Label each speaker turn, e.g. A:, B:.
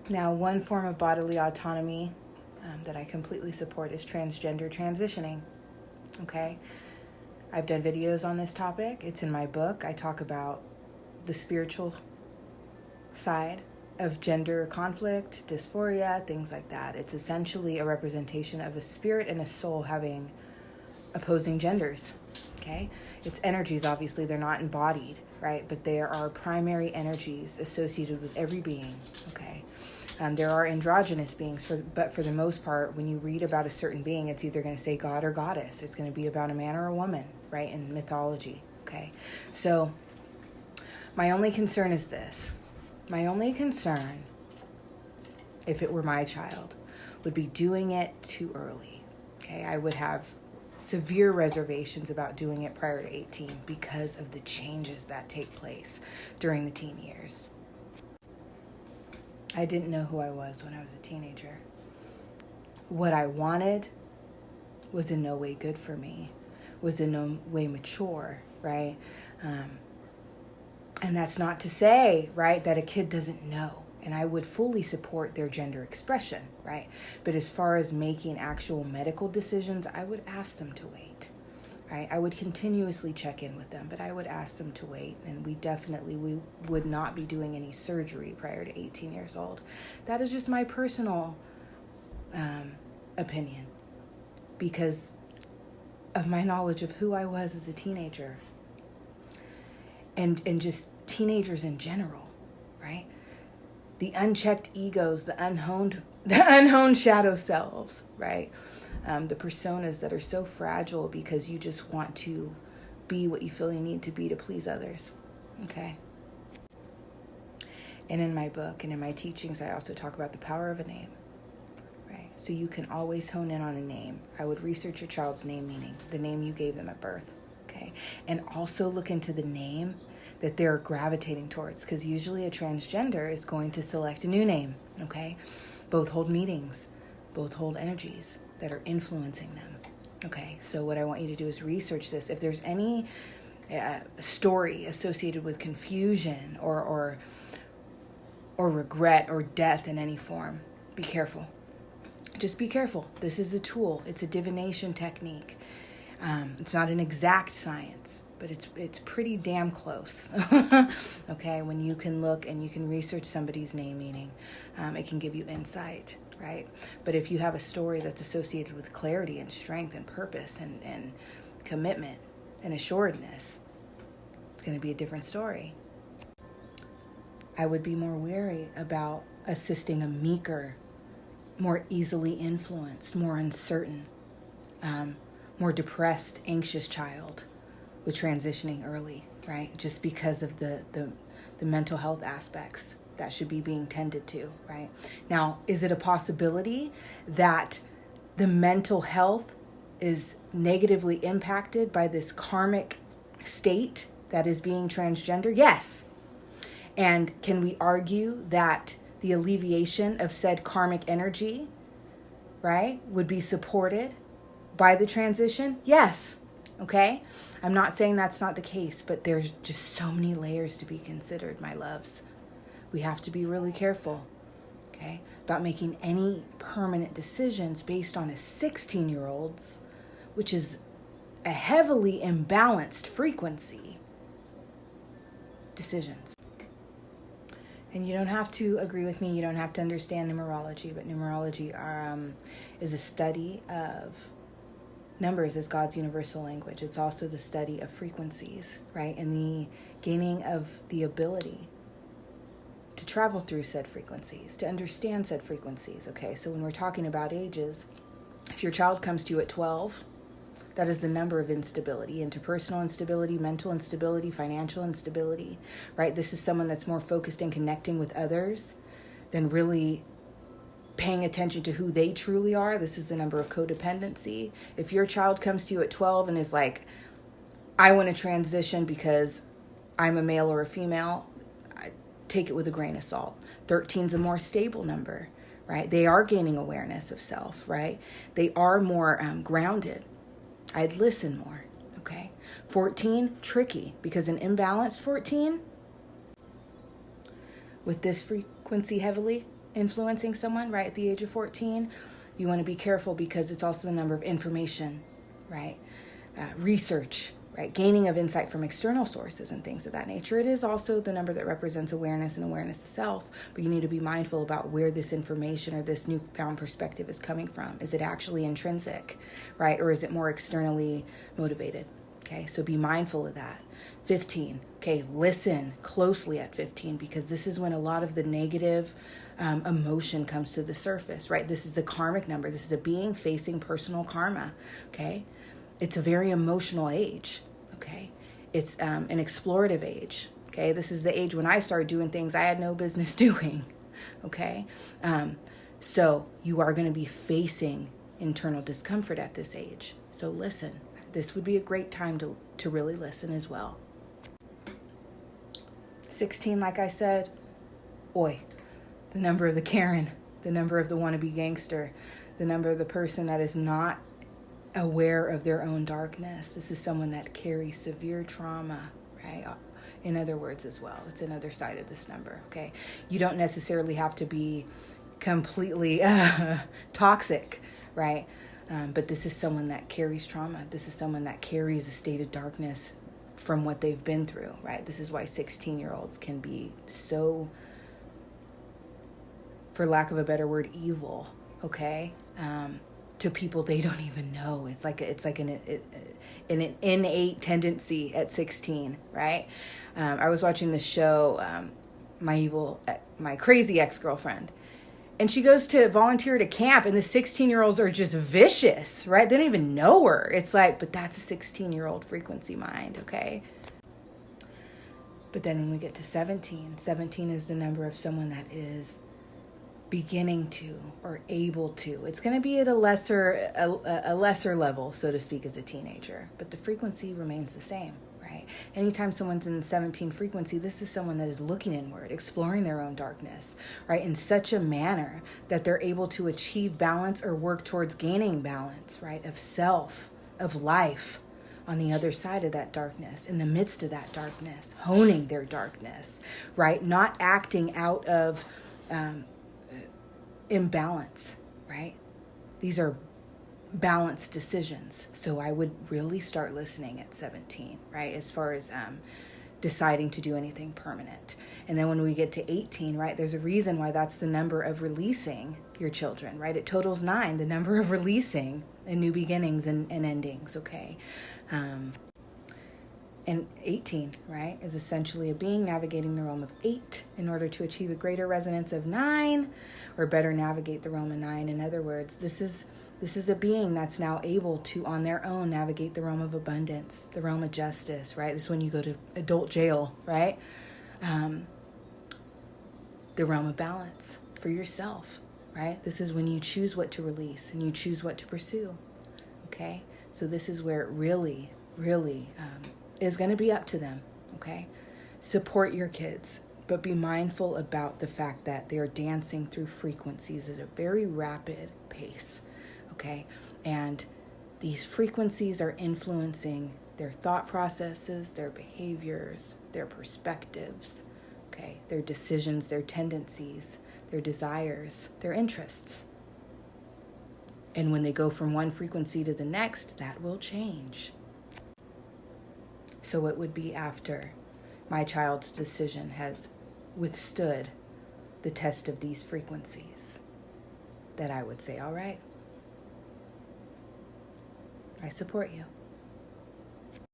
A: Now, one form of bodily autonomy that I completely support is transgender transitioning. Okay? I've done videos on this topic. It's in my book. I talk about the spiritual side of gender conflict, dysphoria, things like that. It's essentially a representation of a spirit and a soul having opposing genders. Okay? It's energies, obviously, they're not embodied, right? But there are primary energies associated with every being. Okay? There are androgynous beings, but for the most part, when you read about a certain being, it's either going to say God or goddess. It's going to be about a man or a woman, right, in mythology, okay? So my only concern is this. My only concern, if it were my child, would be doing it too early, okay? I would have severe reservations about doing it prior to 18 because of the changes that take place during the teen years. I didn't know who I was when I was a teenager. What I wanted was in no way good for me, was in no way mature, right? And that's not to say, right, that a kid doesn't know. And I would fully support their gender expression, right? But as far as making actual medical decisions, I would ask them to wait. Right? I would continuously check in with them, but I would ask them to wait, and we would not be doing any surgery prior to 18 years old. That is just my personal opinion because of my knowledge of who I was as a teenager and just teenagers in general, right? The unchecked egos, the unhoned shadow selves, right? The personas that are so fragile because you just want to be what you feel you need to be to please others, okay? And in my book and in my teachings, I also talk about the power of a name, right? So you can always hone in on a name. I would research your child's name meaning, the name you gave them at birth, okay? And also look into the name that they're gravitating towards, because usually a transgender is going to select a new name, okay? Both hold meanings, both hold energies that are influencing them. Okay, so what I want you to do is research this. If there's any story associated with confusion or regret or death in any form, be careful. Just be careful. This is a tool. It's a divination technique. It's not an exact science, but it's pretty damn close. Okay, when you can look and you can research somebody's name meaning, it can give you insight. Right? But if you have a story that's associated with clarity and strength and purpose and commitment and assuredness, it's going to be a different story. I would be more wary about assisting a meeker, more easily influenced, more uncertain, more depressed, anxious child with transitioning early, right? Just because of the mental health aspects that should be being tended to, right? Now, is it a possibility that the mental health is negatively impacted by this karmic state that is being transgender? Yes. And can we argue that the alleviation of said karmic energy, right, would be supported by the transition? Yes. Okay? I'm not saying that's not the case, but there's just so many layers to be considered, my loves. We have to be really careful, okay, about making any permanent decisions based on a 16-year-old's, which is a heavily imbalanced frequency, decisions. And you don't have to agree with me. You don't have to understand numerology, but numerology is a study of numbers as God's universal language. It's also the study of frequencies, right, and the gaining of the ability to travel through said frequencies, to understand said frequencies, okay? So when we're talking about ages, if your child comes to you at 12, that is the number of instability, interpersonal instability, mental instability, financial instability, right? This is someone that's more focused in connecting with others than really paying attention to who they truly are. This is the number of codependency. If your child comes to you at 12 and is like, I want to transition because I'm a male or a female, take it with a grain of salt. 13's a more stable number, right? They are gaining awareness of self, right? They are more grounded. I'd listen more, okay? 14, tricky, because an imbalanced 14, with this frequency heavily, influencing someone, right, at the age of 14, you want to be careful because it's also the number of information, right? Research, right? Gaining of insight from external sources and things of that nature. It is also the number that represents awareness and awareness of self, but you need to be mindful about where this information or this newfound perspective is coming from. Is it actually intrinsic, right? Or is it more externally motivated? Okay, so be mindful of that. 15, okay, listen closely at 15 because this is when a lot of the negative emotion comes to the surface, right? This is the karmic number. This is a being facing personal karma, okay? It's a very emotional age, okay? It's an explorative age, okay? This is the age when I started doing things I had no business doing, okay? So you are going to be facing internal discomfort at this age. So listen. This would be a great time to really listen as well. 16, like I said, oi, the number of the Karen, the number of the wannabe gangster, the number of the person that is not aware of their own darkness. This is someone that carries severe trauma, right? In other words as well. It's another side of this number, okay? You don't necessarily have to be completely toxic, right? But this is someone that carries trauma. This is someone that carries a state of darkness from what they've been through, right? This is why 16-year-olds can be so, for lack of a better word, evil, okay? To people they don't even know. It's like an innate tendency at 16, right? I was watching the show, My Crazy Ex-Girlfriend. And she goes to volunteer at a camp, and the 16-year-olds are just vicious, right? They don't even know her. It's like, but that's a 16-year-old frequency mind, okay? But then when we get to 17 is the number of someone that is beginning to or able to. It's going to be at a lesser level, so to speak, as a teenager, but the frequency remains the same. Right? Anytime someone's in 17 frequency, this is someone that is looking inward, exploring their own darkness, right? In such a manner that they're able to achieve balance or work towards gaining balance, right? Of self, of life on the other side of that darkness, in the midst of that darkness, honing their darkness, right? Not acting out of imbalance, right? These are balanced decisions. So I would really start listening at 17, right? As far as deciding to do anything permanent. And then when we get to 18, right, there's a reason why that's the number of releasing your children, right? It totals 9, the number of releasing and new beginnings and endings, okay? And 18, right, is essentially a being navigating the realm of 8 in order to achieve a greater resonance of 9 or better navigate the realm of 9. In other words, this is a being that's now able to, on their own, navigate the realm of abundance, the realm of justice, right? This is when you go to adult jail, right? The realm of balance for yourself, right? This is when you choose what to release and you choose what to pursue, okay? So this is where it really, really is going to be up to them, okay? Support your kids, but be mindful about the fact that they are dancing through frequencies at a very rapid pace. Okay, and these frequencies are influencing their thought processes, their behaviors, their perspectives, okay, their decisions, their tendencies, their desires, their interests. And when they go from one frequency to the next, that will change. So it would be after my child's decision has withstood the test of these frequencies that I would say, all right, I support you.